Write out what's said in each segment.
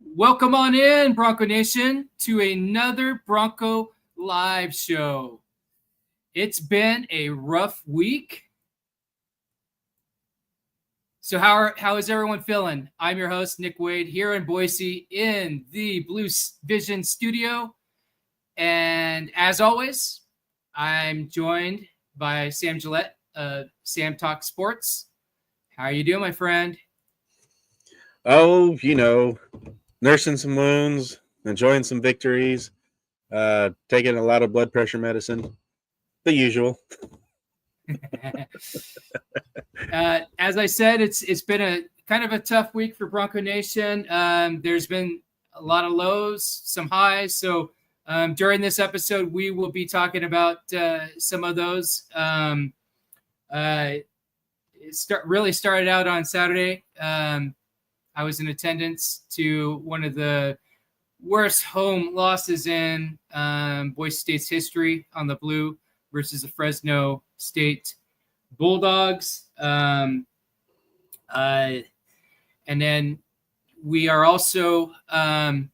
Welcome on in, Bronco Nation, to another Bronco Live show. It's been a rough week. So how is everyone feeling? I'm your host, Nick Wade, here in Boise in the Blue Vision studio. And as always, I'm joined by Sam Gillette of Sam Talk Sports. How are you doing, my friend? Oh, nursing some wounds, enjoying some victories, taking a lot of blood pressure medicine, the usual. As I said, it's been a kind of a tough week for Bronco Nation. There's been a lot of lows, some highs. So during this episode, we will be talking about some of those. Really started out on Saturday. I was in attendance to one of the worst home losses in Boise State's history on the blue versus the Fresno State Bulldogs. And then we are also, feeling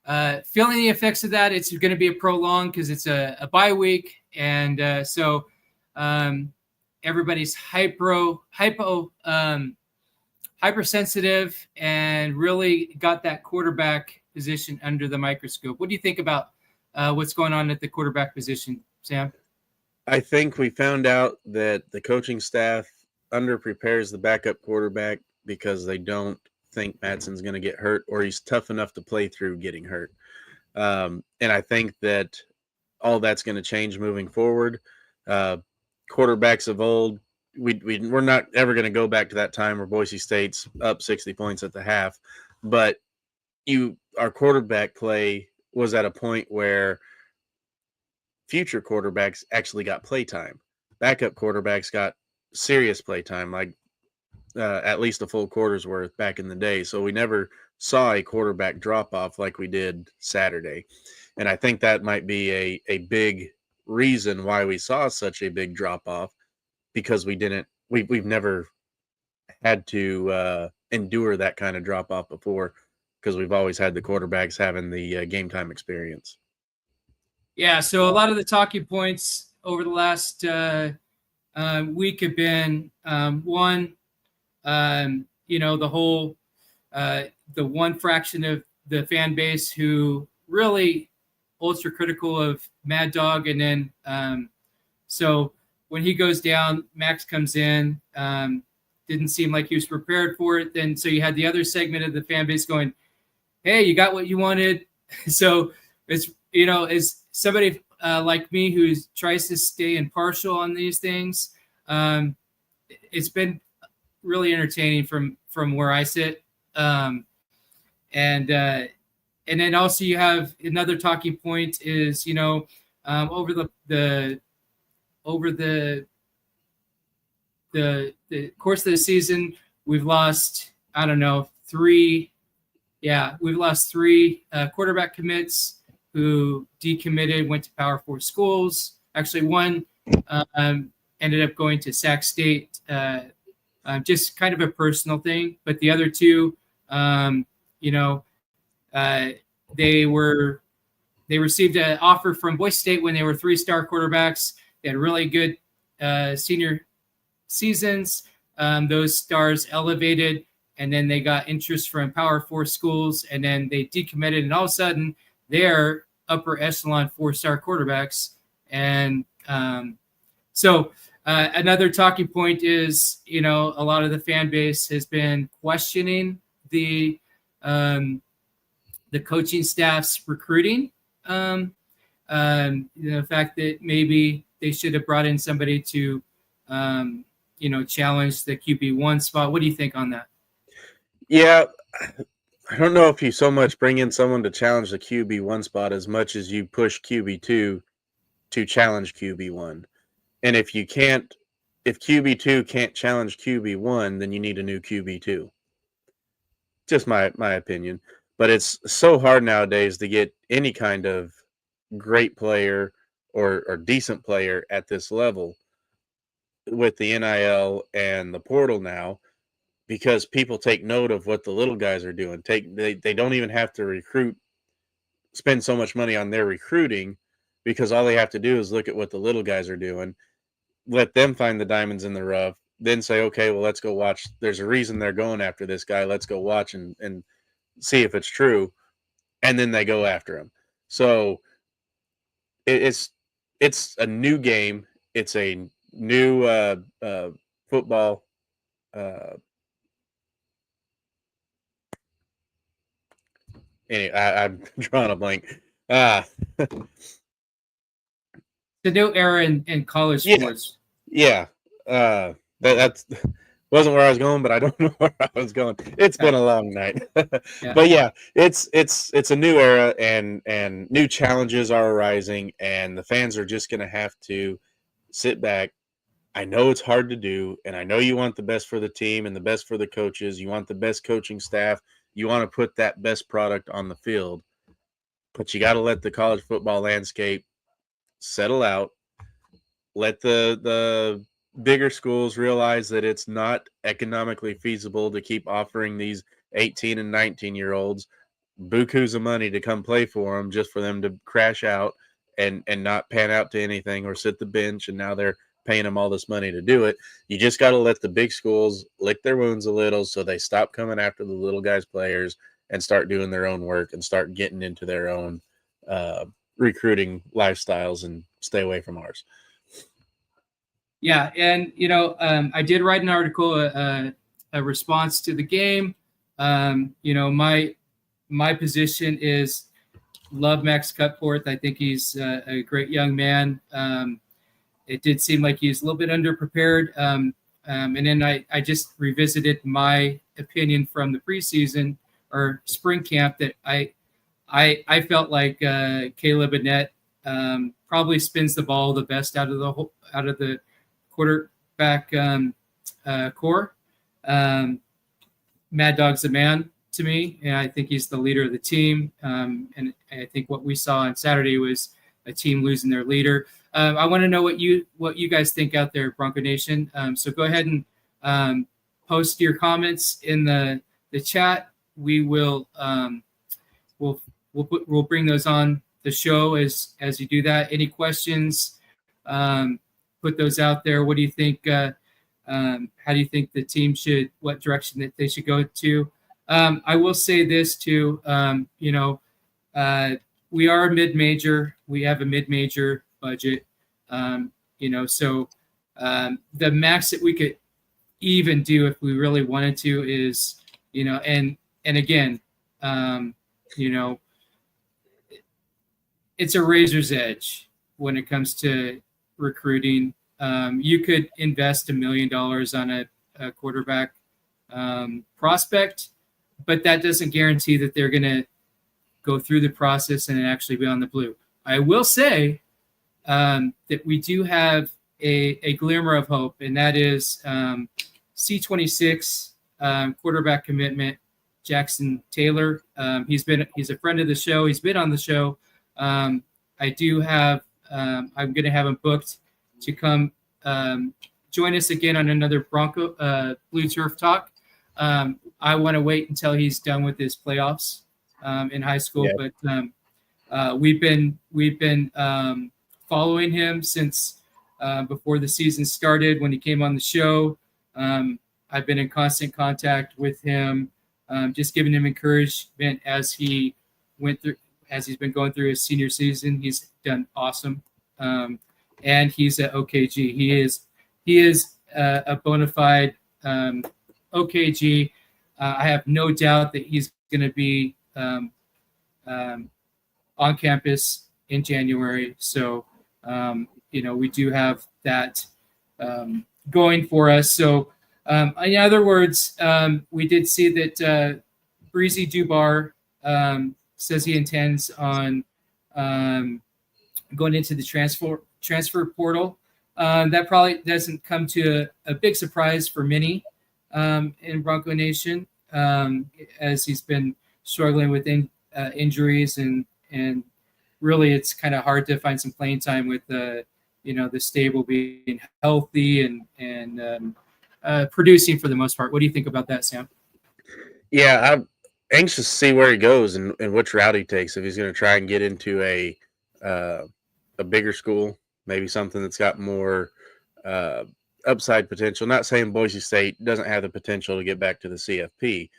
the effects of that. It's going to be a prolonged because it's a bye week. And so everybody's hypersensitive and really got that quarterback position under the microscope. What do you think about what's going on at the quarterback position, Sam? I think we found out that the coaching staff underprepares the backup quarterback because they don't think Madsen's going to get hurt or he's tough enough to play through getting hurt. And I think that all that's going to change moving forward. Quarterbacks of old, we're not ever going to go back to that time where Boise State's up 60 points at the half, but our quarterback play was at a point where future quarterbacks actually got play time. Backup quarterbacks got serious play time, like at least a full quarter's worth back in the day. So we never saw a quarterback drop off like we did Saturday. And I think that might be a big reason why we saw such a big drop off, because we've never had to endure that kind of drop off before, because we've always had the quarterbacks having the game time experience. Yeah, so a lot of the talking points over the last week have been one, the whole the one fraction of the fan base who really ultra critical of Mad Dog, and then so when he goes down, Max comes in. Didn't seem like he was prepared for it. Then so you had the other segment of the fan base going, "Hey, you got what you wanted." So it's as somebody like me who tries to stay impartial on these things, it's been really entertaining from where I sit. And then also you have another talking point is over the course of the season we've lost, I don't know, we've lost three quarterback commits who decommitted, went to Power 4 schools. Actually, one ended up going to Sac State, just kind of a personal thing. But the other two, they received an offer from Boise State when they were 3-star quarterbacks. They had really good senior seasons. Those stars elevated, and then they got interest from Power 4 schools, and then they decommitted, and all of a sudden they're upper echelon 4-star quarterbacks. And so another talking point is, a lot of the fan base has been questioning the coaching staff's recruiting. The fact that maybe they should have brought in somebody to, challenge the QB1 spot. What do you think on that? Yeah, I don't know if you so much bring in someone to challenge the QB1 spot as much as you push QB2 to challenge QB1. And if QB2 can't challenge QB1, then you need a new QB2. Just my opinion. But it's so hard nowadays to get any kind of great player or decent player at this level with the NIL and the portal now. because people take note of what the little guys are doing. They don't even have to spend so much money on their recruiting, because all they have to do is look at what the little guys are doing, let them find the diamonds in the rough, then say, okay, well, let's go watch. There's a reason they're going after this guy. Let's go watch and see if it's true. And then they go after him. So it's a new game. It's a new football. Anyway, I'm drawing a blank. The new era in college sports. Yeah. That's wasn't where I was going, but I don't know where I was going. It's been a long night. But yeah, it's a new era, and new challenges are arising, and the fans are just going to have to sit back. I know it's hard to do, and I know you want the best for the team and the best for the coaches. You want the best coaching staff. You want to put that best product on the field, but you got to let the college football landscape settle out. Let the bigger schools realize that it's not economically feasible to keep offering these 18 and 19-year-olds bukus of money to come play for them, just for them to crash out and not pan out to anything or sit the bench, and now they're paying them all this money to do it. You just got to let the big schools lick their wounds a little, so they stop coming after the little guys players and start doing their own work and start getting into their own recruiting lifestyles and stay away from ours. Yeah, and I did write an article, a response to the game. My position is love Max Cutforth. I think he's a great young man. It did seem like he's a little bit underprepared. And then I just revisited my opinion from the preseason or spring camp that I felt like Caleb Annett probably spins the ball the best out of the quarterback core. Mad Dog's the man to me, and I think he's the leader of the team. And I think what we saw on Saturday was a team losing their leader. I want to know what you guys think out there, Bronco Nation. So go ahead and post your comments in the chat. We will we'll bring those on the show as you do that. Any questions? Put those out there. What do you think? How do you think the team what direction that they should go to? I will say this too. We are a mid-major. We have a mid-major budget. So the max that we could even do if we really wanted to is, and again, it's a razor's edge when it comes to recruiting. You could invest $1 million on a quarterback prospect, but that doesn't guarantee that they're going to go through the process and actually be on the blue. I will say that we do have a glimmer of hope, and that is C26 quarterback commitment, Jackson Taylor. He's a friend of the show. He's been on the show. I do have I'm going to have him booked to come join us again on another Bronco Blue Turf Talk. I want to wait until he's done with his playoffs in high school, yeah. But we've been following him since before the season started. When he came on the show, I've been in constant contact with him, just giving him encouragement as he's been going through his senior season. He's done awesome. And he's at OKG. He is a bona fide OKG. I have no doubt that he's going to be on campus in January. So, we do have that going for us. So, in other words, we did see that Breezy Dubar says he intends on going into the transfer portal. That probably doesn't come to a big surprise for many in Bronco Nation, as he's been struggling with injuries and really it's kind of hard to find some playing time with the stable being healthy and producing for the most part. What do you think about that, Sam? Yeah, I'm anxious to see where he goes and which route he takes. If he's going to try and get into a bigger school, maybe something that's got more uh, upside potential. Not saying Boise State doesn't have the potential to get back to the CFP,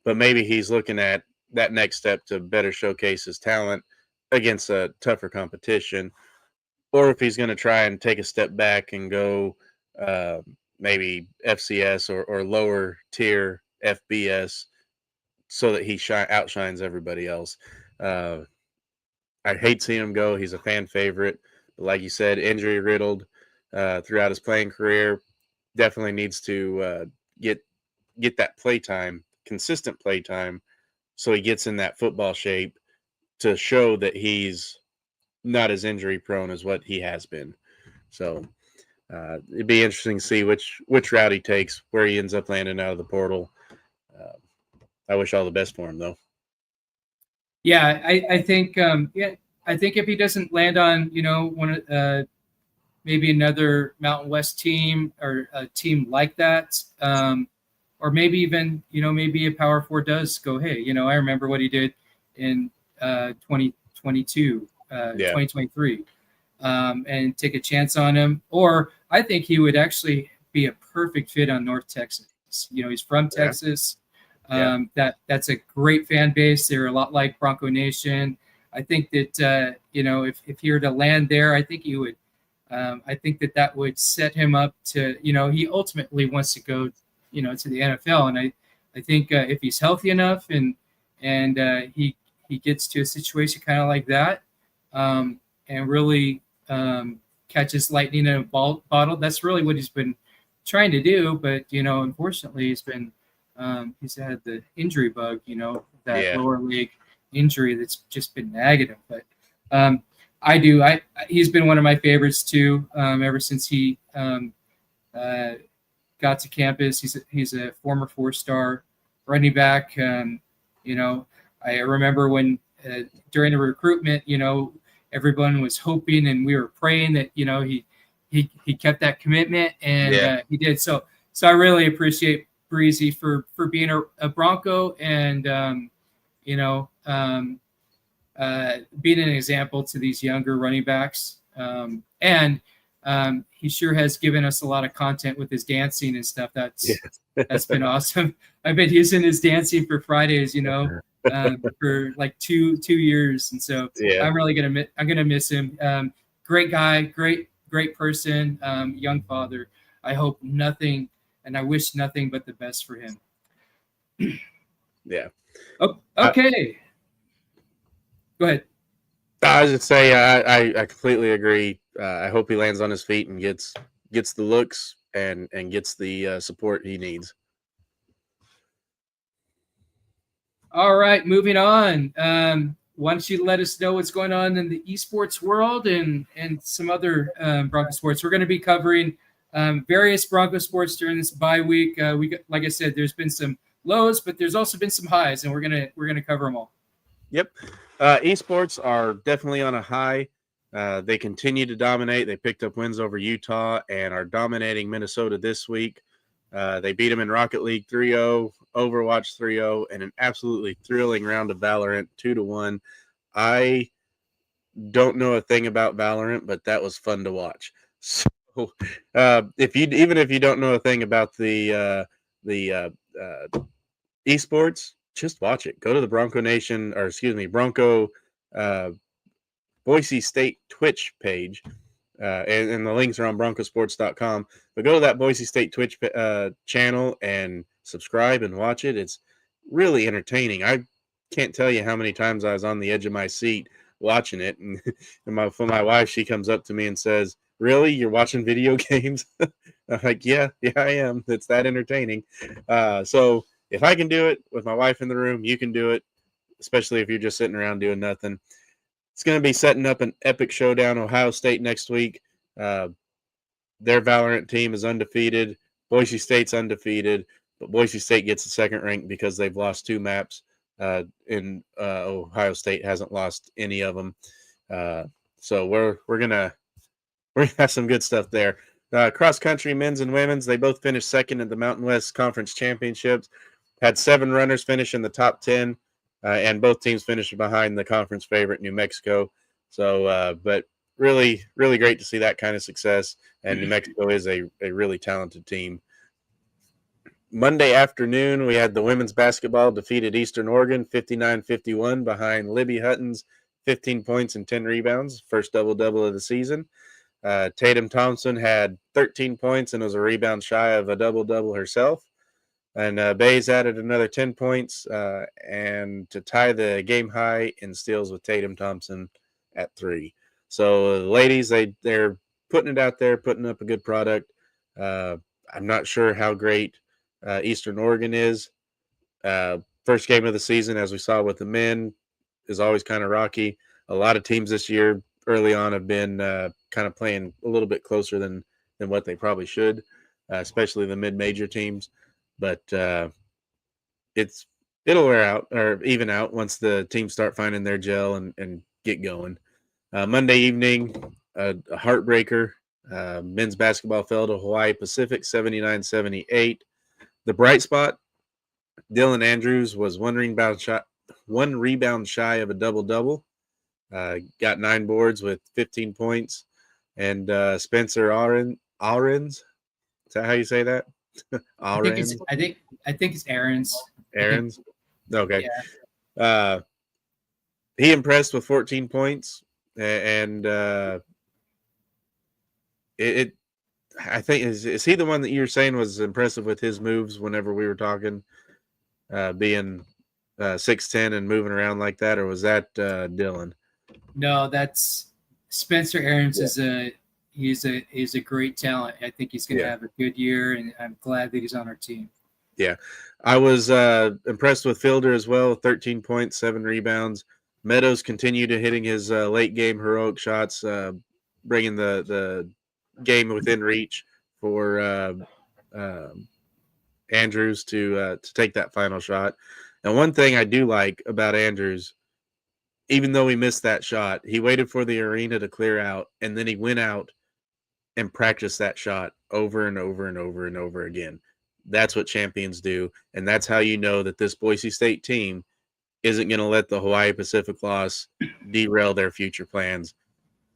but maybe he's looking at that next step to better showcase his talent against a tougher competition. Or if he's going to try and take a step back and go maybe FCS or lower tier FBS so that he outshines everybody else. Uh, I hate seeing him go. He's a fan favorite. But like you said, injury riddled throughout his playing career. Definitely needs to get that play time, consistent play time, so he gets in that football shape to show that he's not as injury prone as what he has been. So it'd be interesting to see which route he takes, where he ends up landing out of the portal. I wish all the best for him, though. Yeah, I think I think if he doesn't land on one maybe another Mountain West team or a team like that, or maybe even maybe a Power Four does go, hey, I remember what he did in 2022, 2023, and take a chance on him. Or I think he would actually be a perfect fit on North Texas. He's from Texas. That's a great fan base. They're a lot like Bronco Nation. I think that if he were to land there, I think he would. I think that would set him up to he ultimately wants to go to the NFL, and I think if he's healthy enough and he gets to a situation kind of like that, and really catches lightning in a bottle, that's really what he's been trying to do. But unfortunately, he's had the injury bug, that lower leg injury that's just been negative. But he's been one of my favorites too, ever since he got to campus. He's a former 4-star running back. I remember when during the recruitment, everyone was hoping and we were praying that he kept that commitment, and he did. So I really appreciate Breezy for being a Bronco and being an example to these younger running backs. And he sure has given us a lot of content with his dancing and stuff. That's been awesome. I've been using his dancing for Fridays, for like two years, and so I'm really gonna miss him. Great guy, great person, young father. I hope nothing, and I wish nothing but the best for him. Yeah. Oh, okay. Go ahead. I was just say I completely agree. I hope he lands on his feet and gets the looks and gets the support he needs. All right, moving on. Why don't you let us know what's going on in the esports world and some other Bronco sports? We're going to be covering various Bronco sports during this bye week. Like I said, there's been some lows, but there's also been some highs, and we're gonna cover them all. Yep. Esports are definitely on a high. They continue to dominate. They picked up wins over Utah and are dominating Minnesota this week. They beat them in Rocket League 3-0, Overwatch 3-0, and an absolutely thrilling round of Valorant 2-1. I don't know a thing about Valorant, but that was fun to watch. So if you don't know a thing about the esports, just watch it. Go to the Bronco Boise State Twitch page, and the links are on broncosports.com. But go to that Boise State Twitch channel and subscribe and watch it. It's really entertaining. I can't tell you how many times I was on the edge of my seat watching it. And my wife, she comes up to me and says, "Really? You're watching video games?" I'm like, yeah, I am. It's that entertaining. So if I can do it with my wife in the room, you can do it, especially if you're just sitting around doing nothing. It's going to be setting up an epic showdown. Ohio State next week. Their Valorant team is undefeated. Boise State's undefeated, but Boise State gets the second rank because they've lost 2 maps. Ohio State hasn't lost any of them. So we're gonna have some good stuff there. Cross country men's and women's, they both finished second in the Mountain West Conference Championships. Had 7 runners finish in the top 10, and both teams finished behind the conference favorite, New Mexico. So, but really, really great to see that kind of success. And New Mexico is a really talented team. Monday afternoon, we had the women's basketball defeated Eastern Oregon 59-51 behind Libby Hutton's 15 points and 10 rebounds, first double-double of the season. Tatum Thompson had 13 points and was a rebound shy of a double-double herself. And Bays added another 10 points and to tie the game high in steals with Tatum Thompson at 3. So the ladies, they're putting it out there, putting up a good product. I'm not sure how great Eastern Oregon is. First game of the season, as we saw with the men, is always kind of rocky. A lot of teams this year early on have been kind of playing a little bit closer than what they probably should, especially the mid-major teams. But it'll wear out or even out once the teams start finding their gel and get going. Monday evening, a heartbreaker. Men's basketball fell to Hawaii Pacific 79-78. The bright spot, Dylan Andrews was one rebound shy of a double-double. Got 9 boards with 15 points. And Spencer Ahrens, is that how you say that? I think it's Aaron's. Aaron's? Okay. Yeah. He impressed with 14 points. And I think is he the one that you were saying was impressive with his moves whenever we were talking, being 6'10" and moving around like that, or was that Dylan? No, that's Spencer Aarons. He's a great talent. I think he's going to have a good year, and I'm glad that he's on our team. Yeah, I was impressed with Fielder as well. 13 points, 7 rebounds. Meadows continued to hitting his late game heroic shots, bringing the game within reach for Andrews to take that final shot. And one thing I do like about Andrews, even though he missed that shot, he waited for the arena to clear out, and then he went out and practiced that shot over and over and over and over again. That's what champions do, and that's how you know that this Boise State team isn't going to let the Hawaii Pacific loss derail their future plans.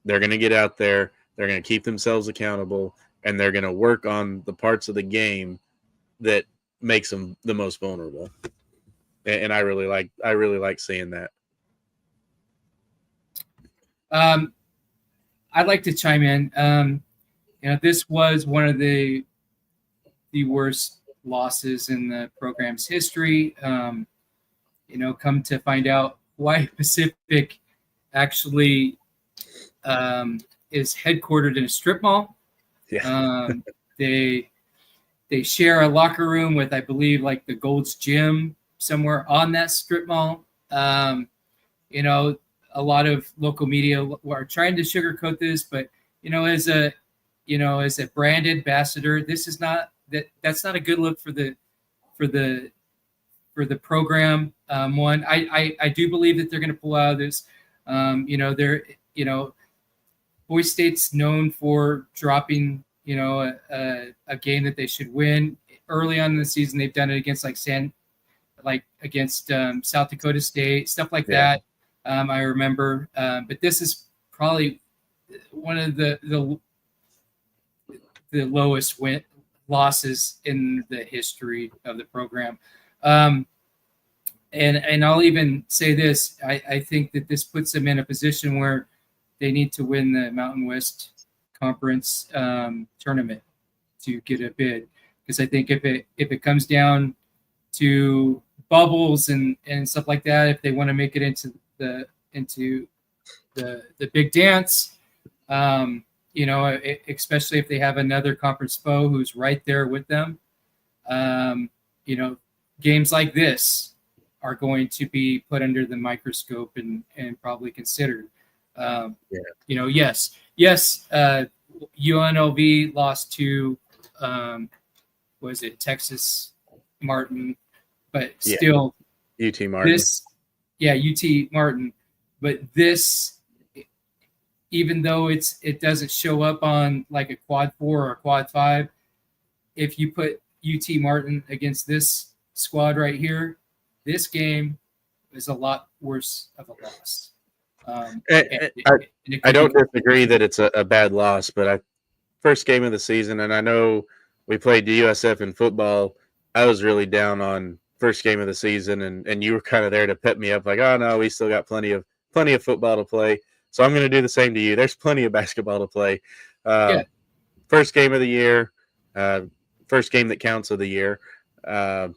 They're going to get out there, they're going to keep themselves accountable, and they're going to work on the parts of the game that makes them the most vulnerable. And I really like seeing that. I'd like to chime in. This was one of the worst losses in the program's history. Come to find out, Hawaii Pacific actually is headquartered in a strip mall. Yeah. They share a locker room with, I believe, like the Gold's Gym somewhere on that strip mall. A lot of local media are trying to sugarcoat this, but as a brand ambassador, that's not a good look for the program. I do believe that they're going to pull out of this. Boise State's known for dropping a game that they should win early on in the season. They've done it against against South Dakota State, stuff like that. I remember, but this is probably one of the lowest losses in the history of the program. And I'll even say this: I think that this puts them in a position where they need to win the Mountain West Conference tournament to get a bid. Because I think if it comes down to bubbles and stuff like that, if they want to make it into the big dance, especially if they have another conference foe who's right there with them, games like this are going to be put under the microscope and probably considered. Yes, UNLV lost to Texas Martin, but still UT Martin. UT Martin, but this even though it doesn't show up on like a quad 4 or a quad 5, if you put UT Martin against this squad right here, this game is a lot worse of a loss. I don't disagree that it's a bad loss, but first game of the season, and I know we played the USF in football. I was really down on first game of the season, and you were kind of there to pep me up, like, oh no, we still got plenty of football to play. So I'm going to do the same to you. There's plenty of basketball to play. First game of the year, first game that counts of the year. Boise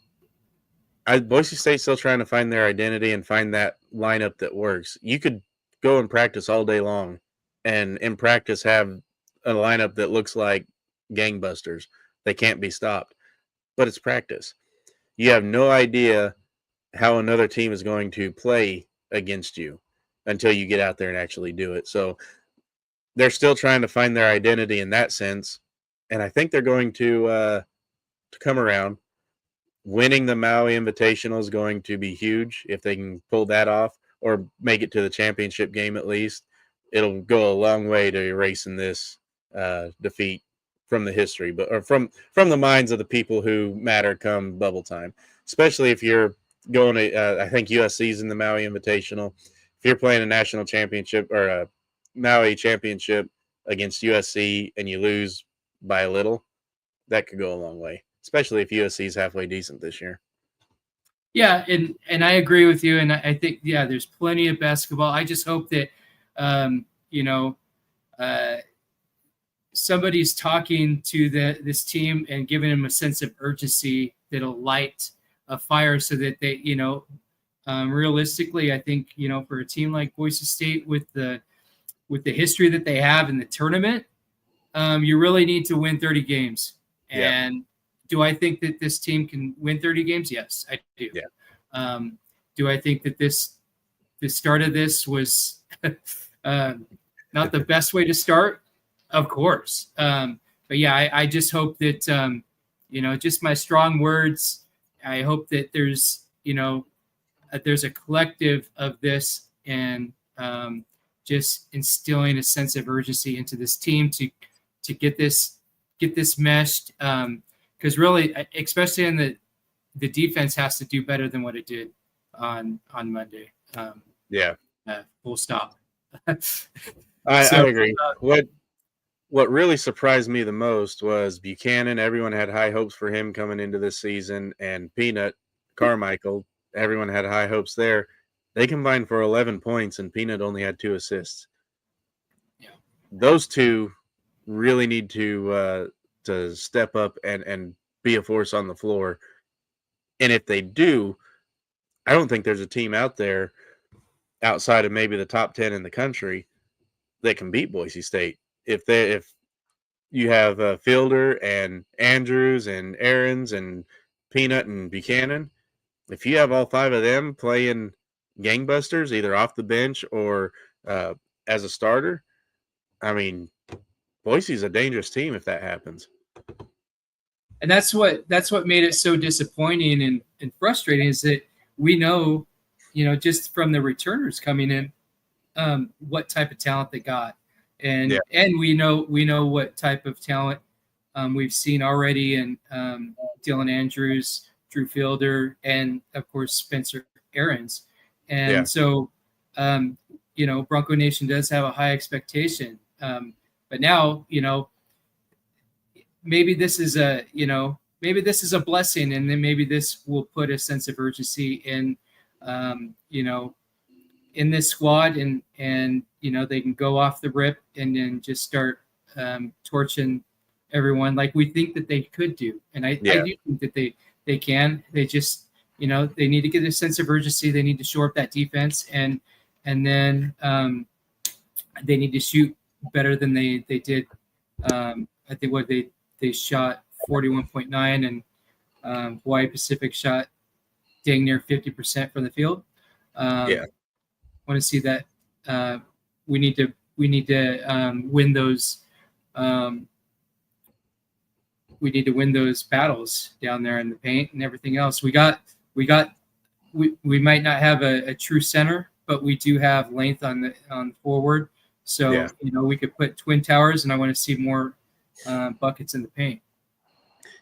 State's still trying to find their identity and find that lineup that works. You could go and practice all day long, and in practice have a lineup that looks like gangbusters. They can't be stopped, but it's practice. You have no idea how another team is going to play against you until you get out there and actually do it. So they're still trying to find their identity in that sense, and I think they're going to come around. Winning the Maui Invitational is going to be huge if they can pull that off or make it to the championship game at least. It'll go a long way to erasing this defeat from the history, or from the minds of the people who matter come bubble time. Especially if you're going to, I think USC's in the Maui Invitational. If you're playing a national championship or a Maui championship against USC and you lose by a little, that could go a long way. Especially if USC is halfway decent this year. Yeah, and I agree with you, and I think there's plenty of basketball. I just hope that somebody's talking to this team and giving them a sense of urgency that'll light a fire, so that they, realistically, I think for a team like Boise State with the history that they have in the tournament, you really need to win 30 games. And do I think that this team can win 30 games? Yes, I do. Yeah. Do I think that the start of this was not the best way to start? Of course. But yeah, I just hope that, just my strong words, I hope that there's a collective of this, and just instilling a sense of urgency into this team to get this meshed. Because really, especially in the defense has to do better than what it did on Monday. Full stop. I agree. What really surprised me the most was Buchanan. Everyone had high hopes for him coming into this season, and Peanut Carmichael. Everyone had high hopes there. They combined for 11 points, and Peanut only had 2 assists. Yeah, those two really need to step up and be a force on the floor. And if they do, I don't think there's a team out there outside of maybe the top 10 in the country that can beat Boise State. If you have Fielder and Andrews and Aarons and Peanut and Buchanan, if you have all 5 of them playing gangbusters, either off the bench or as a starter, I mean, Boise's a dangerous team if that happens. And that's what made it so disappointing and frustrating, is that we know, just from the returners coming in, what type of talent they got. And we know what type of talent we've seen already in Dylan Andrews, Drew Fielder, and of course Spencer Aarons. And so Bronco Nation does have a high expectation. But now, maybe this is a blessing, and then maybe this will put a sense of urgency in in this squad, and they can go off the rip and then just start torching everyone like we think that they could do. And I do think that they can. They just they need to get a sense of urgency. They need to shore up that defense, and then they need to shoot better than they did. I think they shot 41.9, and Hawaii Pacific shot dang near 50% from the field. Want to see that. We need to win those. We need to win those battles down there in the paint and everything else. We might not have a true center, but we do have length on the forward. So, Yeah. we could put twin towers, and I want to see more buckets in the paint.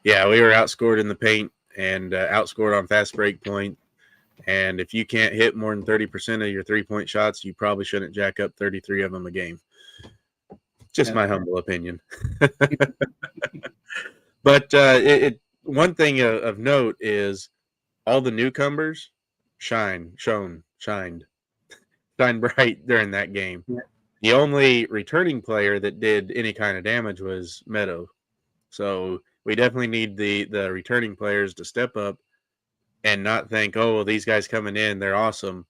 Yeah, we were outscored in the paint and outscored on fast break point. And if you can't hit more than 30% of your 3-point shots, you probably shouldn't jack up 33 of them a game. Just my humble opinion. But one thing of note is all the newcomers shined bright during that game. Yeah. The only returning player that did any kind of damage was Meadow. So we definitely need the returning players to step up and not think, oh, well, these guys coming in, they're awesome,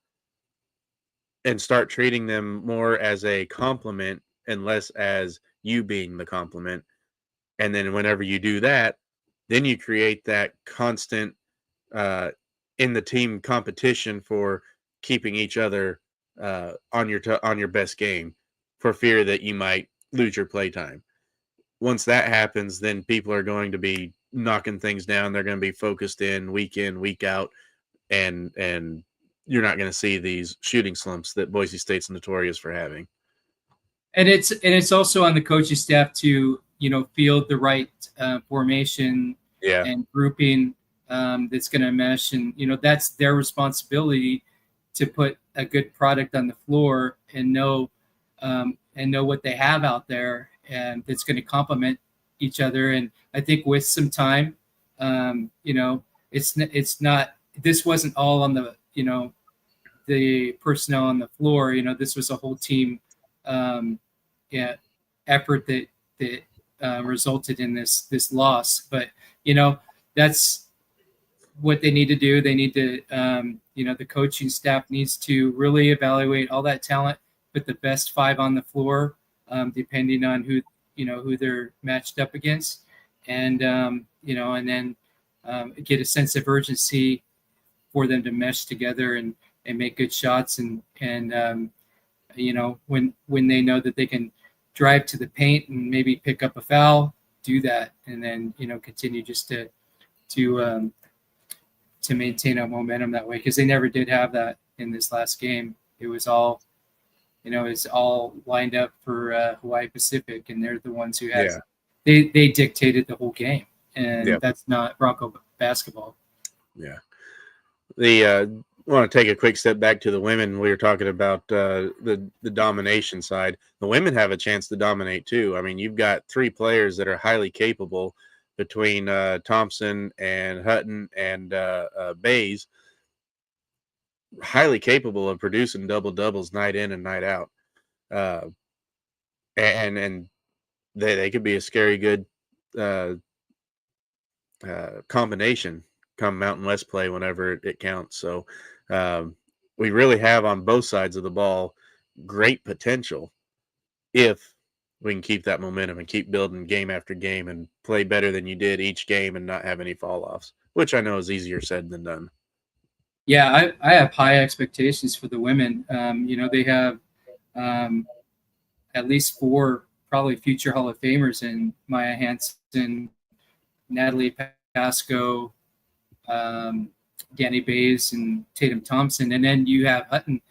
and start treating them more as a compliment and less as you being the compliment. And then whenever you do that, then you create that constant in the team competition for keeping each other on your best game, for fear that you might lose your play time. Once that happens, then people are going to be knocking things down. They're going to be focused in, week out, and you're not going to see these shooting slumps that Boise State's notorious for having. And it's also on the coaching staff to field the right formation and grouping that's going to mesh, and that's their responsibility to put a good product on the floor and know what they have out there, and that's going to complement each other. And I think with some time, it's not, this wasn't all on the the personnel on the floor. This was a whole team effort that resulted in this loss. But that's what they need to do. They need to the coaching staff needs to really evaluate all that talent, put the best 5 on the floor, depending on who they're matched up against, and and then get a sense of urgency for them to mesh together and make good shots, and when they know that they can drive to the paint and maybe pick up a foul, do that, and then continue just to maintain a momentum that way, because they never did have that in this last game. It was all it's all lined up for Hawaii Pacific, and they're the ones who had they dictated the whole game, and that's not Bronco basketball. I want to take a quick step back to the women. We were talking about the domination side. The women have a chance to dominate too. I mean, you've got 3 players that are highly capable between Thompson and Hutton and Bays, highly capable of producing double-doubles night in and night out. And they could be a scary good combination come Mountain West play whenever it counts. So we really have on both sides of the ball great potential if we can keep that momentum and keep building game after game and play better than you did each game and not have any fall offs, which I know is easier said than done. Yeah, I have high expectations for the women. They have at least 4 probably future Hall of Famers in Maya Hansen, Natalie Pasco, Danny Bays, and Tatum Thompson. And then you have Hutton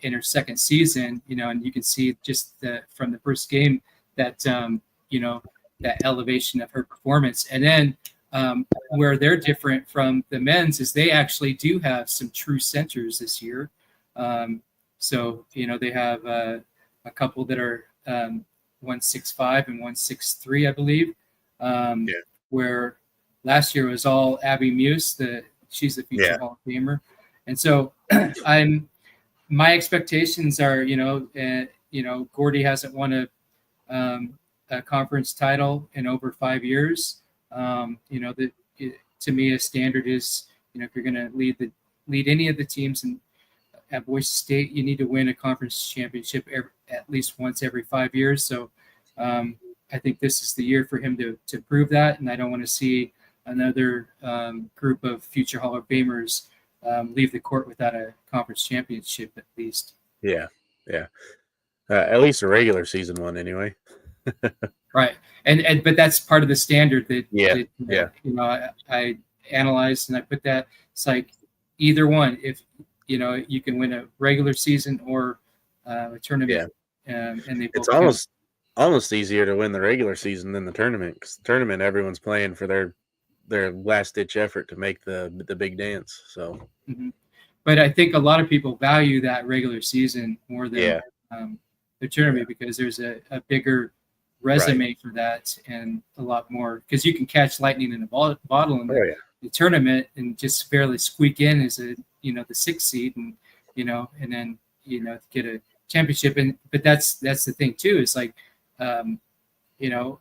in her second season, and you can see just from the first game that, that elevation of her performance. And then where they're different from the men's is they actually do have some true centers this year. So, they have a couple that are 165 and 163, I believe, where last year was all Abby Muse, she's the future Hall of Famer. And so my expectations are, Gordy hasn't won a conference title in over 5 years. To me, a standard is, if you're going to lead any of the teams at Boise State, you need to win a conference championship at least once every 5 years. So I think this is the year for him to prove that, and I don't want to see another group of future Hall of Famers leave the court without a conference championship at least. At least a regular season one anyway. Right, and but that's part of the standard that I analyzed, and I put that. It's like either one. If you can win a regular season or a tournament and they It's both count. almost easier to win the regular season than the tournament, because the tournament everyone's playing for their last ditch effort to make the big dance. So But I think a lot of people value that regular season more than yeah, the yeah, tournament because there's a bigger right. resume for that and a lot more because you can catch lightning in a bottle in Oh yeah, the tournament and just barely squeak in as the sixth seed and and then get a championship. And but that's the thing too, is like um, you know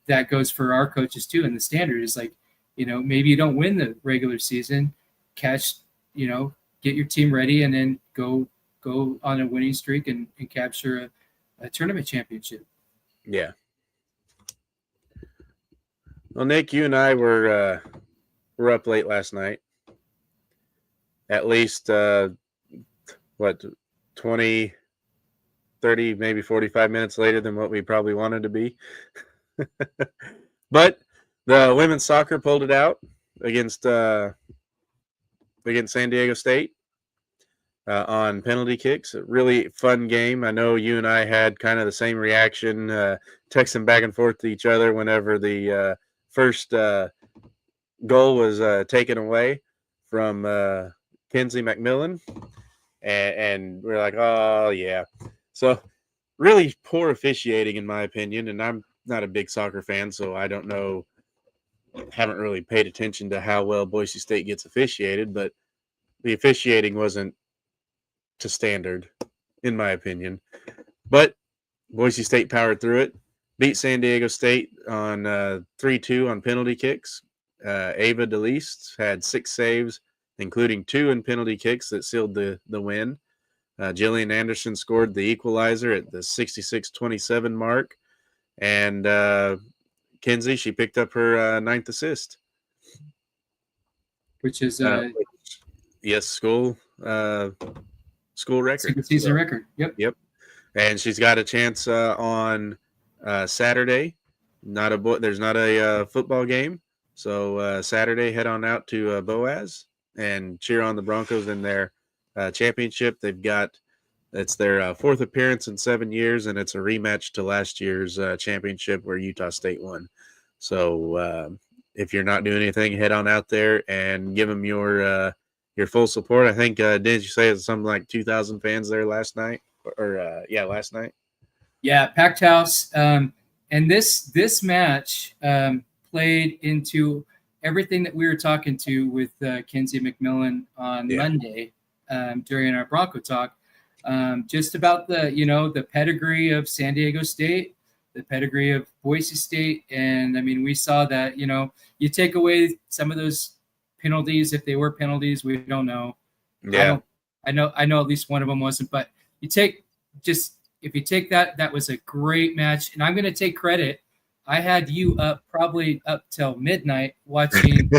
that goes for our coaches too. And the standard is like maybe you don't win the regular season, catch you know get your team ready and then go on a winning streak and capture a tournament championship. yeah. Well, Nick, you and I were up late last night. At least what 20, 30, maybe 45 minutes later than what we probably wanted to be. But the women's soccer pulled it out against San Diego State on penalty kicks. A really fun game. I know you and I had kind of the same reaction, texting back and forth to each other whenever the first goal was taken away from Kenzie McMillan, and we're like, oh yeah. So really poor officiating in my opinion, and I'm not a big soccer fan, so I don't know. Haven't really paid attention to how well Boise State gets officiated, but the officiating wasn't to standard, in my opinion. But Boise State powered through it, beat San Diego State on 3-2 on penalty kicks. Ava DeLeast had 6 saves, including 2 in penalty kicks that sealed the win. Jillian Anderson scored the equalizer at the 66-27 mark. And Kenzie, she picked up her 9th assist. Which is yes, school record. Single season record. Yep. And she's got a chance on Saturday. There's not a football game. So Saturday, head on out to Boaz and cheer on the Broncos in their championship. It's their 4th appearance in 7 years, and it's a rematch to last year's championship where Utah State won. So if you're not doing anything, head on out there and give them your full support. I think didn't you say it's something like 2,000 fans there last night? Last night. Yeah, packed house. And this match played into everything that we were talking to with Kenzie McMillan on Monday during our Bronco talk. Just about the pedigree of San Diego State, the pedigree of Boise State. And I mean, we saw that, you take away some of those penalties. If they were penalties, we don't know. Yeah. I know at least one of them wasn't, but if you take that was a great match. And I'm going to take credit. I had you up probably up till midnight watching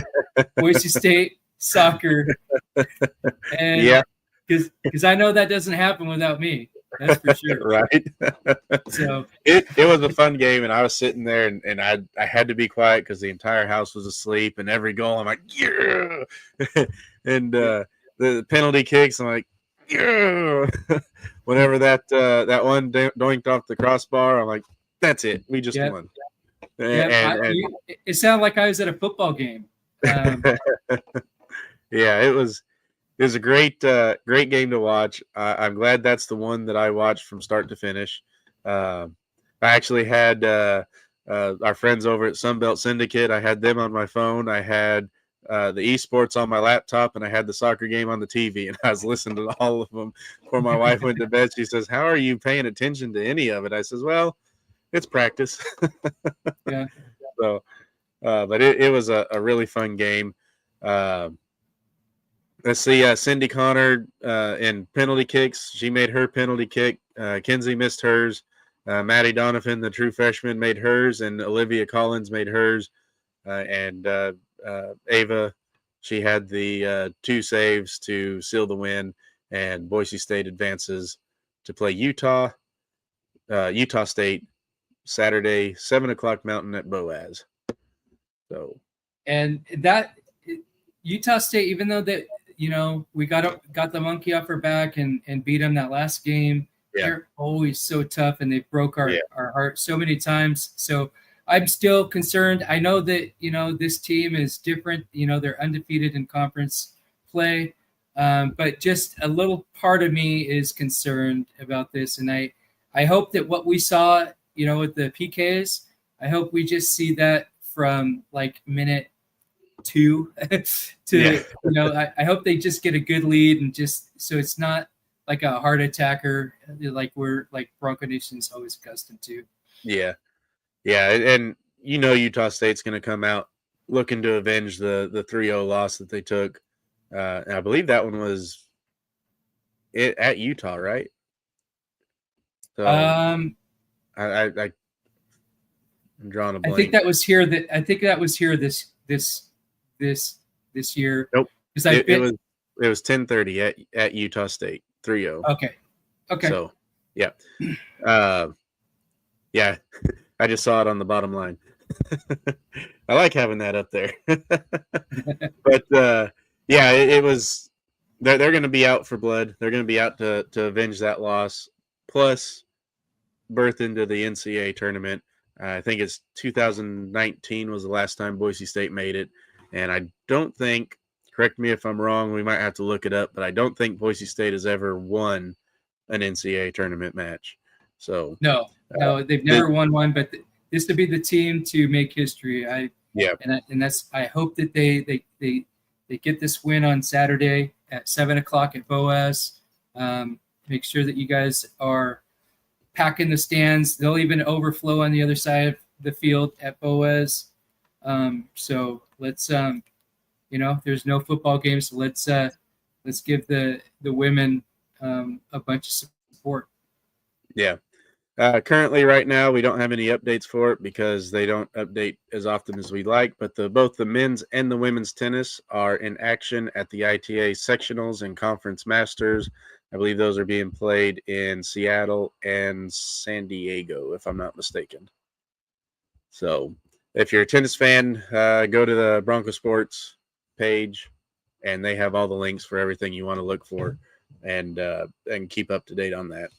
Boise State soccer. And yeah. Because I know that doesn't happen without me. That's for sure. Right. So it was a fun game, and I was sitting there, and I had to be quiet because the entire house was asleep, and every goal I'm like, yeah, and the penalty kicks I'm like, yeah. Whenever that one doinked off the crossbar, I'm like, that's it, we just won. It sounded like I was at a football game. Yeah, it was a great game to watch. I'm glad that's the one that I watched from start to finish. I actually had our friends over at Sunbelt Syndicate. I had them on my phone. I had the esports on my laptop, and I had the soccer game on the TV, and I was listening to all of them before my wife went to bed. She says, "How are you paying attention to any of it?" I says, "Well, it's practice." Yeah. So, but it was a really fun game. Let's see, Cindy Connor in penalty kicks. She made her penalty kick. Kenzie missed hers. Maddie Donovan, the true freshman, made hers, and Olivia Collins made hers. And Ava, she had the 2 saves to seal the win. And Boise State advances to play Utah State Saturday, 7:00 Mountain at Boaz. So, and that Utah State, even though that we got the monkey off her back and beat them that last game, they're always so tough, and they broke our Yeah. our heart so many times. So I'm still concerned. I know that this team is different. They're undefeated in conference play, but just a little part of me is concerned about this, and I hope that what we saw, with the PKs, I hope we just see that from like minute 2 to I hope they just get a good lead, and just so it's not like a heart attacker like we're like Bronco Nation's always accustomed to. Yeah. And Utah State's going to come out looking to avenge the 3-0 loss that they took. And I believe that one was at Utah, right? So I'm drawing a blank. I think that was here this year. Nope. Because it was 10:30 at Utah State, 3-0. Okay. So yeah. Yeah. I just saw it on the bottom line. I like having that up there. But yeah, it was. They're going to be out for blood. They're going to be out to avenge that loss, plus birth into the NCAA tournament. I think it's 2019 was the last time Boise State made it, and I don't think. Correct me if I'm wrong. We might have to look it up, but I don't think Boise State has ever won an NCAA tournament match. So no, they've never won one, but this to be the team to make history. And that's. I hope that they get this win on Saturday at 7:00 at Boaz. Make sure that you guys are packing the stands. They'll even overflow on the other side of the field at Boaz. So let's there's no football games, so let's give the women a bunch of support. Yeah. Currently, right now, we don't have any updates for it because they don't update as often as we'd like. But both the men's and the women's tennis are in action at the ITA sectionals and conference masters. I believe those are being played in Seattle and San Diego, if I'm not mistaken. So, if you're a tennis fan, go to the Bronco Sports page, and they have all the links for everything you want to look for, and keep up to date on that.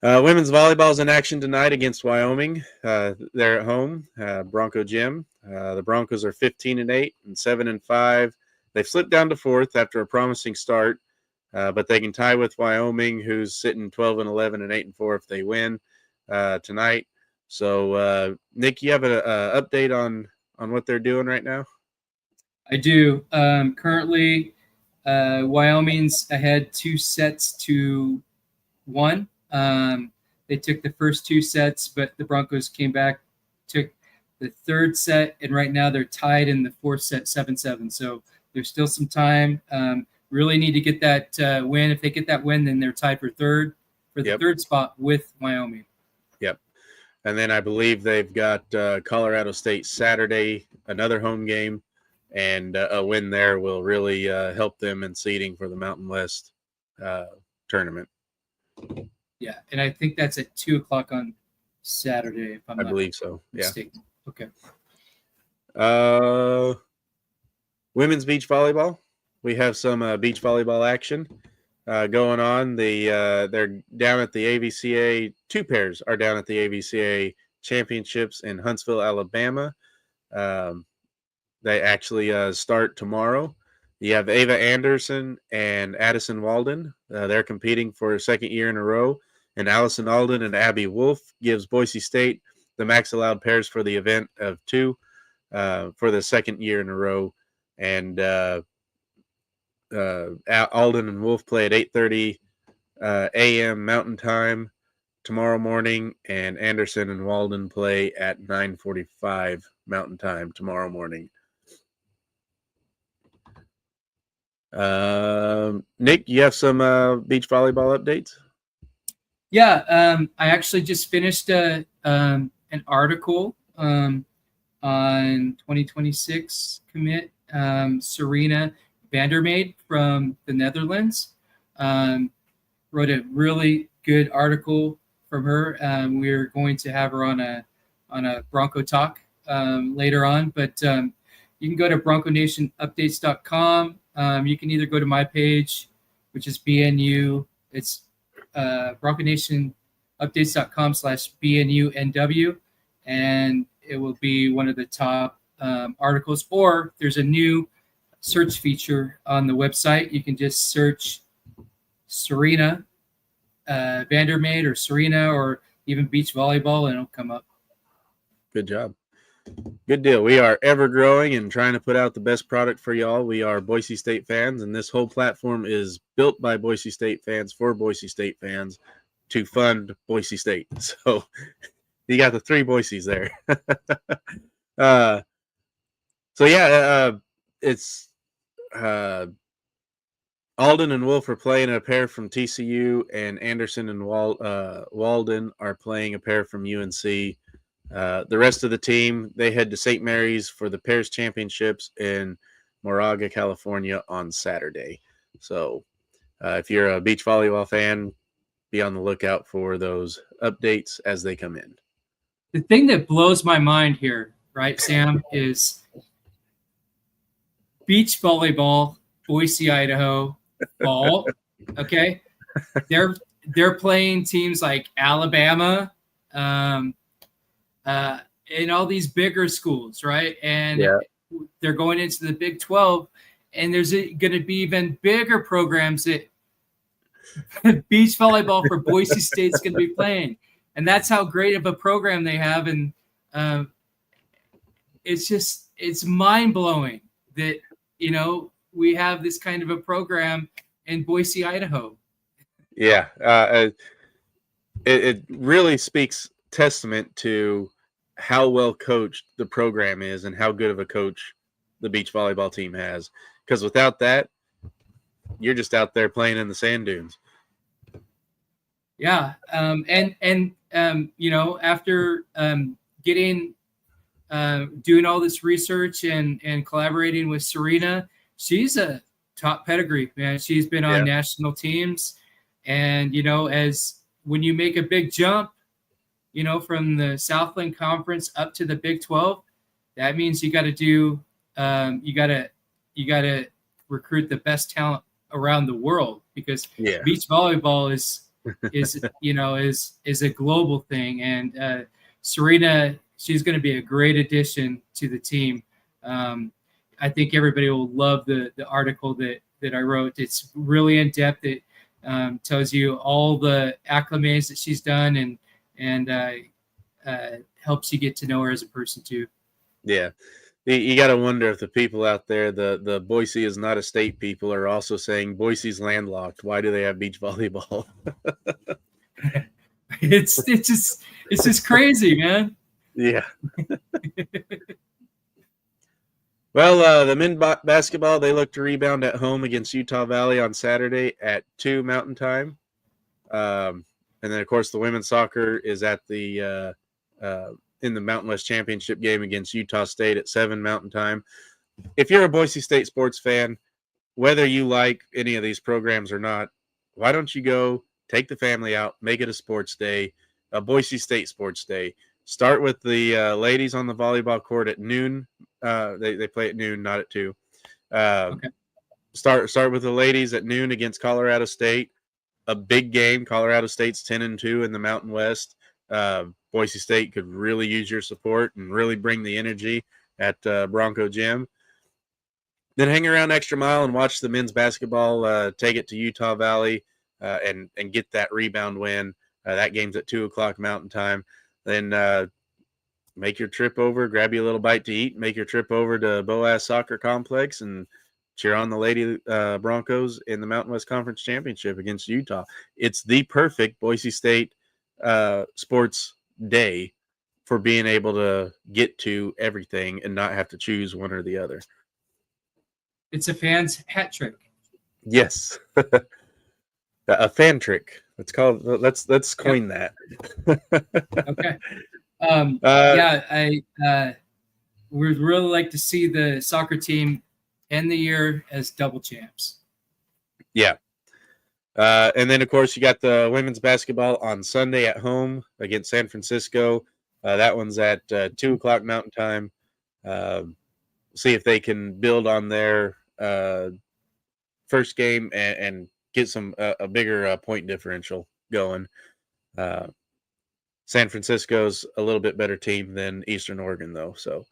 Women's volleyball is in action tonight against Wyoming. They're at home, Bronco Gym. The Broncos are 15-8 and 7-5. They've slipped down to 4th after a promising start, but they can tie with Wyoming, who's sitting 12-11 and 8-4 if they win tonight. So, Nick, you have an update on what they're doing right now? I do. Currently, Wyoming's ahead 2-1. They took the first 2 sets, but the Broncos came back, took the 3rd set, and right now they're tied in the 4th set, 7-7. So there's still some time. Really need to get that win. If they get that win, then they're tied for the 3rd spot with Wyoming. Yep. And then I believe they've got Colorado State Saturday, another home game, and a win there will really help them in seeding for the Mountain West tournament. Yeah, and I think that's at 2:00 on Saturday. If I'm not believe so. mistaken. Yeah. Okay. Women's beach volleyball. We have some beach volleyball action going on. They're down at the AVCA. 2 pairs are down at the AVCA championships in Huntsville, Alabama. They actually start tomorrow. You have Ava Anderson and Addison Walden. They're competing for a 2nd year in a row. And Allison Alden and Abby Wolf gives Boise State the max allowed pairs for the event of 2 for the 2nd year in a row. And Alden and Wolf play at 8:30 a.m. Mountain Time tomorrow morning, and Anderson and Walden play at 9:45 Mountain Time tomorrow morning. Nick, you have some beach volleyball updates? Yeah, I actually just finished an article on 2026 commit Serena Vandermeid from the Netherlands. Wrote a really good article from her. We're going to have her on a Bronco Talk later on, but you can go to bronconationupdates.com. You can either go to my page, which is BNU. It's bronconation.updates.com/BNUNW, and it will be one of the top articles. Or there's a new search feature on the website. You can just search Serena Vandermeer or Serena or even beach volleyball, and it'll come up. Good job. Good deal. We are ever growing and trying to put out the best product for y'all. We are Boise State fans, and this whole platform is built by Boise State fans for Boise State fans to fund Boise State. So you got the three Boise's there. It's Alden and Wolf are playing a pair from TCU, and Anderson and Walden are playing a pair from UNC. The rest of the team, they head to St. Mary's for the pairs championships in Moraga, California on Saturday. So if you're a beach volleyball fan, be on the lookout for those updates as they come in. The thing that blows my mind here, right, Sam, is beach volleyball, Boise, Idaho, fall. Okay, they're playing teams like Alabama, and all these bigger schools, right? And they're going into the Big 12, and there's going to be even bigger programs that beach volleyball for Boise State's going to be playing, and that's how great of a program they have. And it's mind blowing that we have this kind of a program in Boise, Idaho. Yeah, it really speaks testament to how well coached the program is and how good of a coach the beach volleyball team has. Because without that, you're just out there playing in the sand dunes. Yeah, after doing all this research and collaborating with Serena, she's a top pedigree, man. She's been on national teams, and as when you make a big jump, from the Southland Conference up to the Big 12, that means you got to do you got to recruit the best talent around the world, because beach volleyball is a global thing. And Serena, she's going to be a great addition to the team. I think everybody will love the article that I wrote. It's really in depth. It tells you all the acclimates that she's done, and helps you get to know her as a person too. Yeah. You got to wonder if the people out there, the Boise is not a state people, are also saying Boise's landlocked. Why do they have beach volleyball? It's just crazy, man. Yeah. Well, the men basketball, they look to rebound at home against Utah Valley on Saturday at 2 Mountain Time. And then, of course, the women's soccer is at the in the Mountain West Championship game against Utah State at 7 Mountain Time. If you're a Boise State sports fan, whether you like any of these programs or not, why don't you go take the family out, make it a sports day, a Boise State sports day. Start with the ladies on the volleyball court at noon. They play at noon, not at 2. Okay. Start with the ladies at noon against Colorado State. A big game. Colorado State's 10-2 in the Mountain West. Boise State could really use your support and really bring the energy at Bronco Gym. Then hang around Extra Mile and watch the men's basketball take it to Utah Valley and get that rebound win. That game's at 2 o'clock Mountain Time. Then make your trip over, grab you a little bite to eat, make your trip over to Boaz Soccer Complex and cheer on the Lady Broncos in the Mountain West Conference Championship against Utah. It's the perfect Boise State sports day for being able to get to everything and not have to choose one or the other. It's a fan's hat trick. Yes. A fan trick. It's called. Let's coin that. Okay. I would really like to see the soccer team end the year as double champs. Yeah. And then, of course, you got the women's basketball on Sunday at home against San Francisco. That one's at 2 o'clock Mountain Time. See if they can build on their first game and get a bigger point differential going. San Francisco's a little bit better team than Eastern Oregon, though, so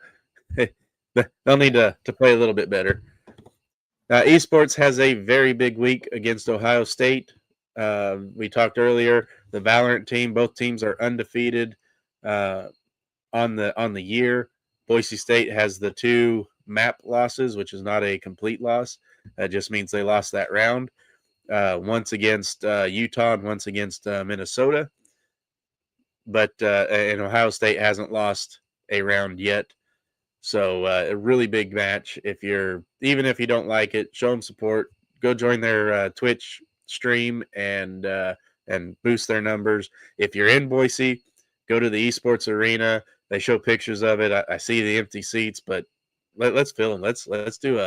they'll need to play a little bit better. Esports has a very big week against Ohio State. We talked earlier, the Valorant team, both teams are undefeated on the year. Boise State has the 2 map losses, which is not a complete loss. That just means they lost that round. Once against Utah and once against Minnesota. But and Ohio State hasn't lost a round yet. So a really big match. Even if you don't like it, show them support. Go join their Twitch stream and boost their numbers. If you're in Boise, go to the esports arena. They show pictures of it. I see the empty seats, but let's fill them. Let's do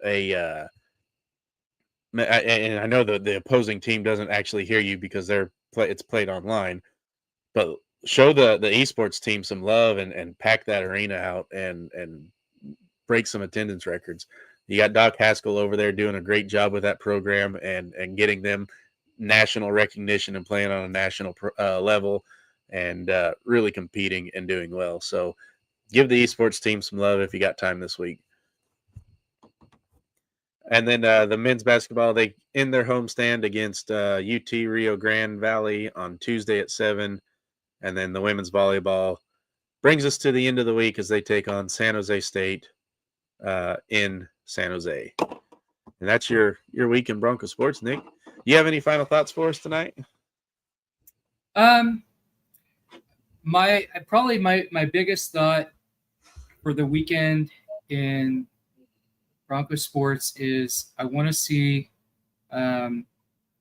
and I know the opposing team doesn't actually hear you because it's played online, but show the esports team some love and pack that arena out and break some attendance records. You got Doc Haskell over there doing a great job with that program and getting them national recognition and playing on a national level and really competing and doing well. So give the esports team some love if you got time this week. And then the men's basketball, they end their homestand against UT Rio Grande Valley on Tuesday at 7. And then the women's volleyball brings us to the end of the week as they take on San Jose State in San Jose. And that's your week in Bronco Sports, Nick. You have any final thoughts for us tonight? My biggest thought for the weekend in Bronco Sports is I want to see the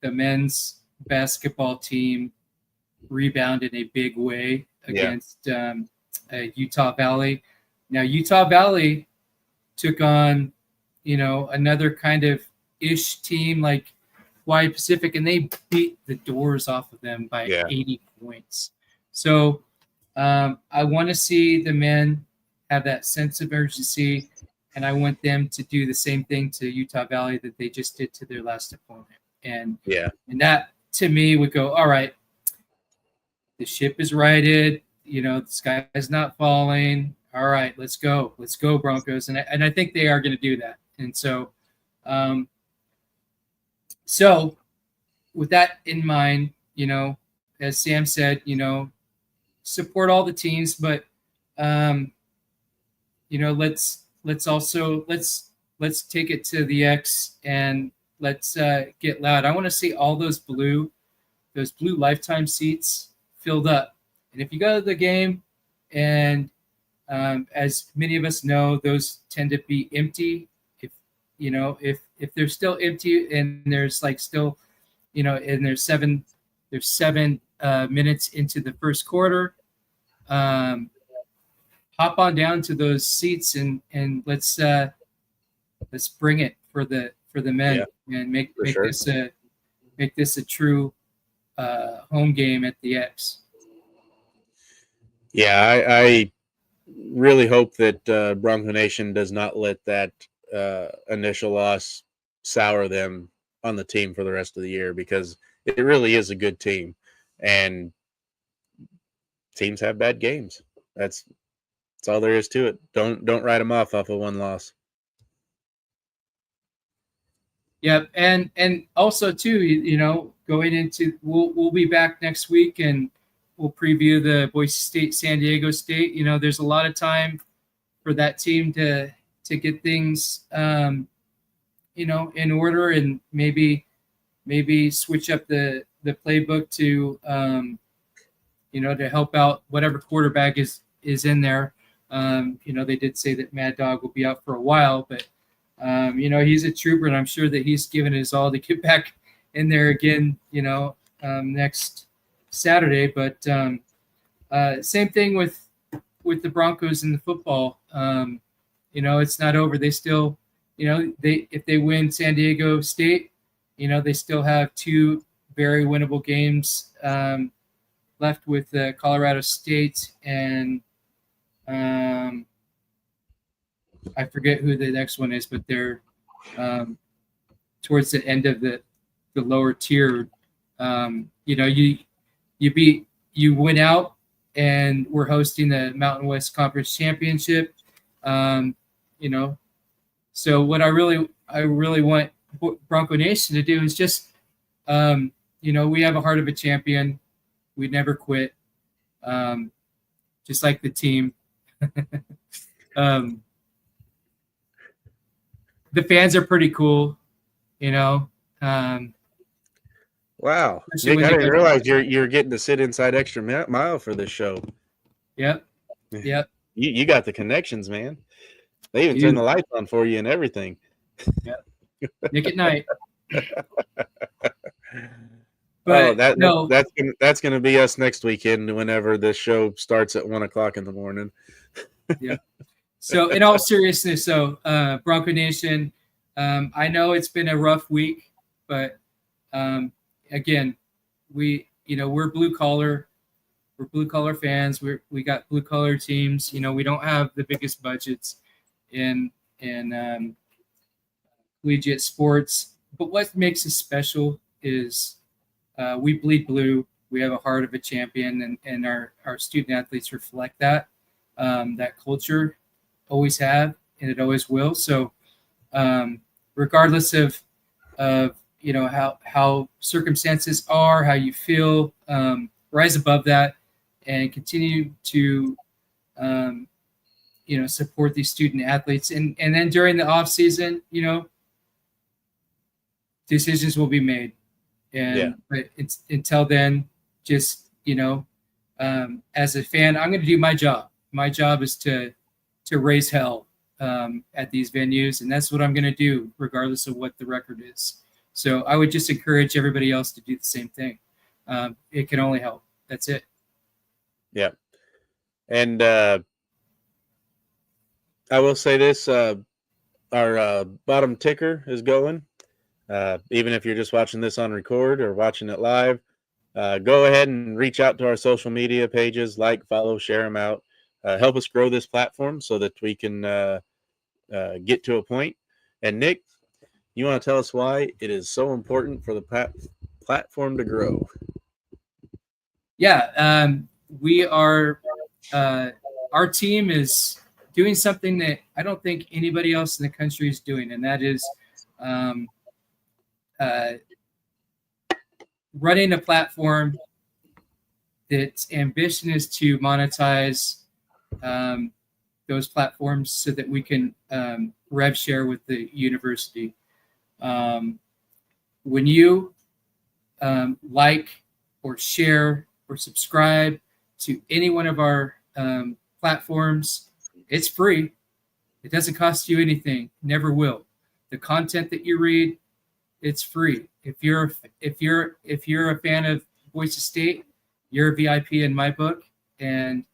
men's basketball team rebound in a big way against Utah Valley. Now, Utah Valley took on, another kind of ish team like Hawaii Pacific, and they beat the doors off of them by 80 points. So I want to see the men have that sense of urgency, and I want them to do the same thing to Utah Valley that they just did to their last opponent. And that, to me, would go, all right, the ship is righted. The sky is not falling. All right, let's go. Let's go, Broncos. And I think they are going to do that. And so, with that in mind, as Sam said, support all the teams, but let's take it to the X and let's get loud. I want to see all those blue lifetime seats filled up. And if you go to the game, and as many of us know, those tend to be empty. If they're still empty and there's still, and there's seven minutes into the first quarter, hop on down to those seats and let's bring it for the men and make this a true home game at the X. Yeah, I really hope that Bronco Nation does not let that initial loss sour them on the team for the rest of the year, because it really is a good team, and teams have bad games. That's all there is to it. Don't write them off of one loss. Yeah, and also too, going into we'll be back next week and we'll preview the Boise State San Diego State. There's a lot of time for that team to get things in order, and maybe switch up the playbook to to help out whatever quarterback is in there. They did say that Mad Dog will be out for a while, but he's a trooper, and I'm sure that he's given his all to get back in there again, next Saturday. But same thing with the Broncos and the football. It's not over. They still, if they win San Diego State, they still have 2 very winnable games left with Colorado State and I forget who the next one is, but they're towards the end of the lower tier You went out and we're hosting the Mountain West Conference Championship. You know, so what I really want Bronco Nation to do is just, we have a heart of a champion. We never quit. Just like the team. The fans are pretty cool, Wow, Nick, I didn't realize you're getting to sit inside Extra Mile for this show. Yep. You got the connections, man. They even turn the lights on for you and everything. Yep. Nick at night. But that's gonna be us next weekend whenever this show starts at 1:00 in the morning. Yeah. So in all seriousness, Bronco Nation, I know it's been a rough week, but again, we're blue collar. We're blue collar fans. We got blue collar teams. We don't have the biggest budgets in collegiate sports, but what makes us special is we bleed blue. We have a heart of a champion, and our student athletes reflect that culture. Always have, and it always will. So, regardless of how circumstances are, how you feel, rise above that and continue to support these student athletes. And then during the off season, decisions will be made. But until then, just as a fan, I'm going to do my job. My job is to raise hell at these venues, and that's what I'm going to do, regardless of what the record is. So I would just encourage everybody else to do the same thing. It can only help. That's it. Yeah, and I will say this: our bottom ticker is going. Even if you're just watching this on record or watching it live, go ahead and reach out to our social media pages, like, follow, share them out. Help us grow this platform so that we can get to a point. And Nick, you want to tell us why it is so important for the platform to grow? Yeah, we are. Our team is doing something that I don't think anybody else in the country is doing, and that is running a platform that's ambition is to monetize those platforms so that we can rev share with the university. When you like or share or subscribe to any one of our platforms, it's free. It doesn't cost you anything. Never will. The content that you read, it's free. If you're a fan of Boise State, you're a VIP in my book. And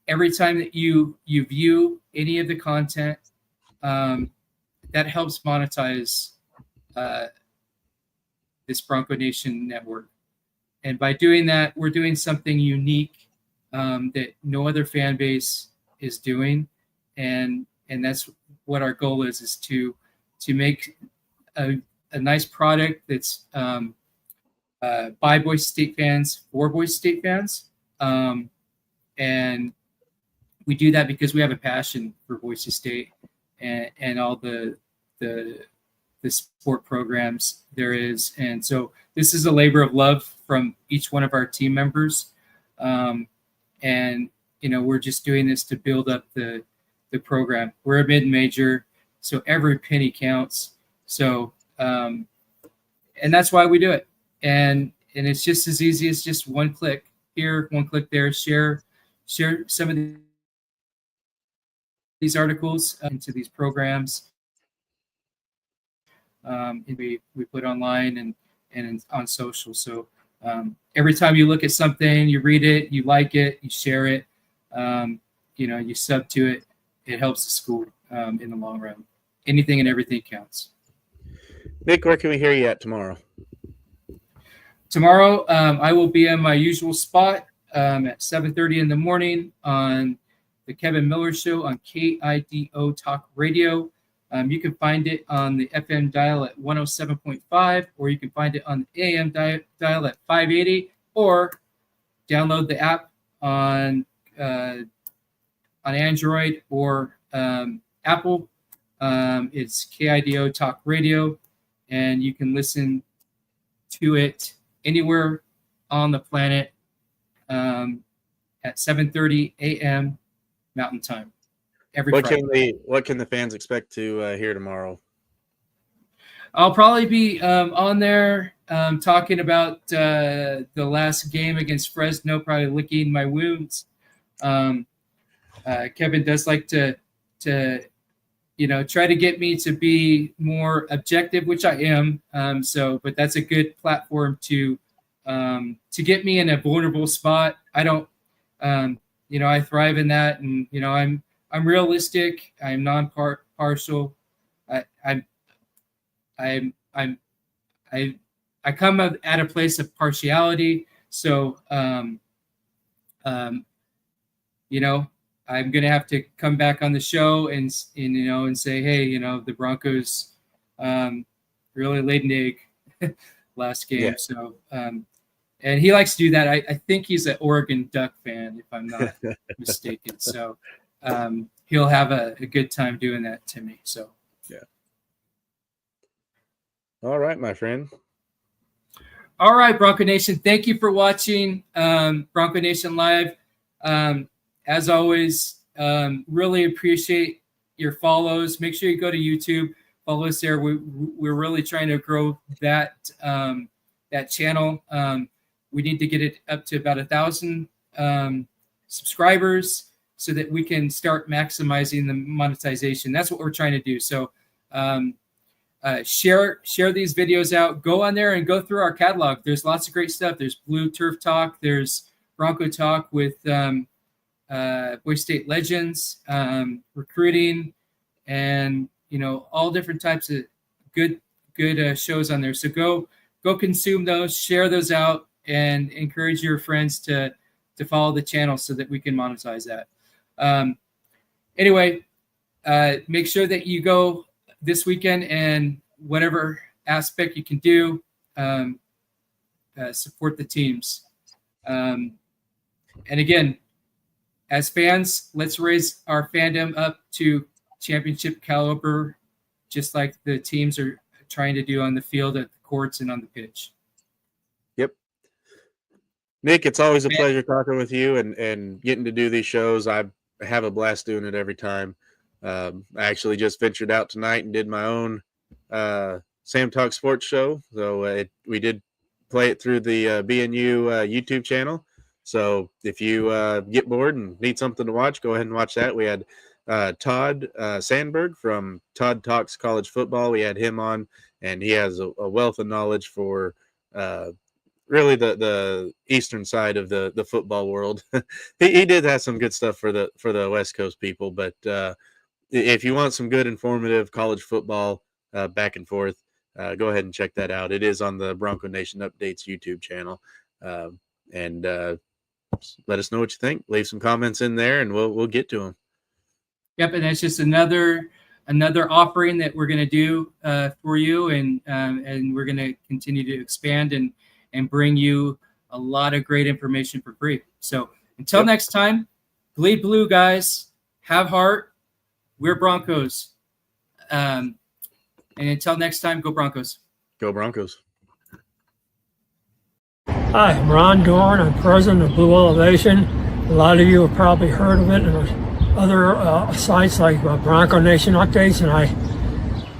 every time that you view any of the content, that helps monetize this Bronco Nation network. And by doing that, we're doing something unique that no other fan base is doing, and that's what our goal is to make a nice product that's by Boise State fans for Boise State fans, and we do that because we have a passion for Boise State and all the sport programs there is. And so this is a labor of love from each one of our team members. And, we're just doing this to build up the program. We're a mid-major, so every penny counts. So, and that's why we do it. And it's just as easy as just one click here, one click there, share some of these articles into these programs. We put online and on social. So every time you look at something, you read it, you like it, you share it, you sub to it, it helps the school in the long run. Anything and everything counts. Nick, where can we hear you at tomorrow? Tomorrow, I will be in my usual spot at 7:30 in the morning on the Kevin Miller Show on KIDO Talk Radio. You can find it on the FM dial at 107.5, or you can find it on the AM dial at 580, or download the app on Android or Apple. It's KIDO Talk Radio, and you can listen to it anywhere on the planet at 7:30 a.m. Mountain Time. What can the fans expect to hear tomorrow? I'll probably be on there talking about the last game against Fresno, probably licking my wounds. Kevin does like to try to get me to be more objective, which I am. But that's a good platform to get me in a vulnerable spot. I don't, I thrive in that, and I'm realistic. I'm non-partial. I come at a place of partiality. So, I'm going to have to come back on the show and say, hey, the Broncos really laid an egg last game. Yeah. So, and he likes to do that. I think he's an Oregon Duck fan, if I'm not mistaken. So he'll have a good time doing that to me. So, yeah. All right, my friend. All right, Bronco Nation. Thank you for watching Bronco Nation Live. As always, really appreciate your follows. Make sure you go to YouTube, follow us there. We're really trying to grow that channel. We need to get it up to about 1,000 subscribers so that we can start maximizing the monetization. That's what we're trying to do. So share these videos out. Go on there and go through our catalog. There's lots of great stuff. There's Blue Turf Talk. There's Bronco Talk with Boise State legends, recruiting, and all different types of good shows on there. So go consume those, share those out, and encourage your friends to follow the channel so that we can monetize that. Anyway, make sure that you go this weekend, and whatever aspect you can do, support the teams. And again, as fans, let's raise our fandom up to championship caliber, just like the teams are trying to do on the field, at the courts, and on the pitch. Yep. Nick, it's always a pleasure talking with you and getting to do these shows. I have a blast doing it every time. I actually just ventured out tonight and did my own Sam Talk Sports show. So we did play it through the BNU YouTube channel. So if you get bored and need something to watch, go ahead and watch that. We had Todd Sandberg from Todd Talks College Football. We had him on, and he has a wealth of knowledge for really the eastern side of the football world. he did have some good stuff for the West Coast people, but if you want some good informative college football back and forth, go ahead and check that out. It is on the Bronco Nation Updates YouTube channel, and let us know what you think. Leave some comments in there, and we'll get to them. Yep, and that's just another offering that we're going to do for you, and we're going to continue to expand and bring you a lot of great information for free. So until next time, bleed blue, guys. Have heart. We're Broncos. And until next time, go Broncos. Go Broncos. Hi, I'm Ron Dorn. I'm president of Blue Elevation. A lot of you have probably heard of it and other sites like Bronco Nation Updates. And I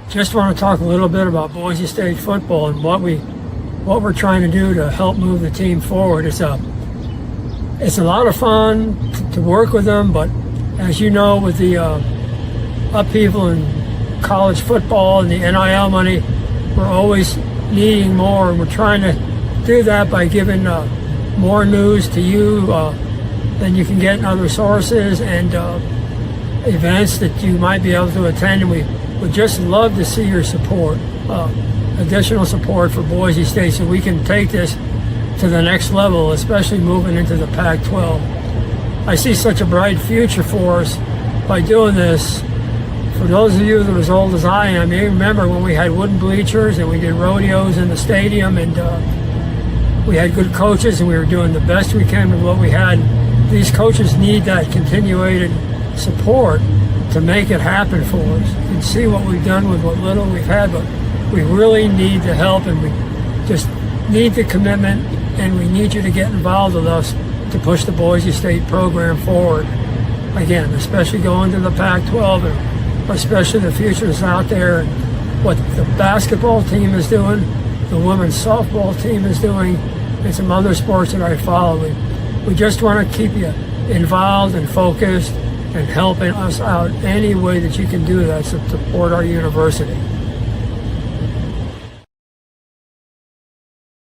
just want to talk a little bit about Boise State football and what we're trying to do to help move the team forward. It's a lot of fun to work with them, but as you know, with the upheaval in college football and the NIL money, we're always needing more, and we're trying to do that by giving more news to you than you can get in other sources, and events that you might be able to attend. And we would just love to see your support, additional support for Boise State, so we can take this to the next level, especially moving into the Pac-12. I see such a bright future for us by doing this For those of you that are as old as I am, you remember when we had wooden bleachers and we did rodeos in the stadium, and we had good coaches and we were doing the best we can with what we had. These coaches need that continuated support to make it happen for us. You can see what we've done with what little we've had, but we really need the help, and we just need the commitment, and we need you to get involved with us to push the Boise State program forward. Again, especially going to the Pac-12, and especially the futures out there, and what the basketball team is doing, the women's softball team is doing, and some other sports that I follow. We just want to keep you involved and focused and helping us out any way that you can do that to support our university.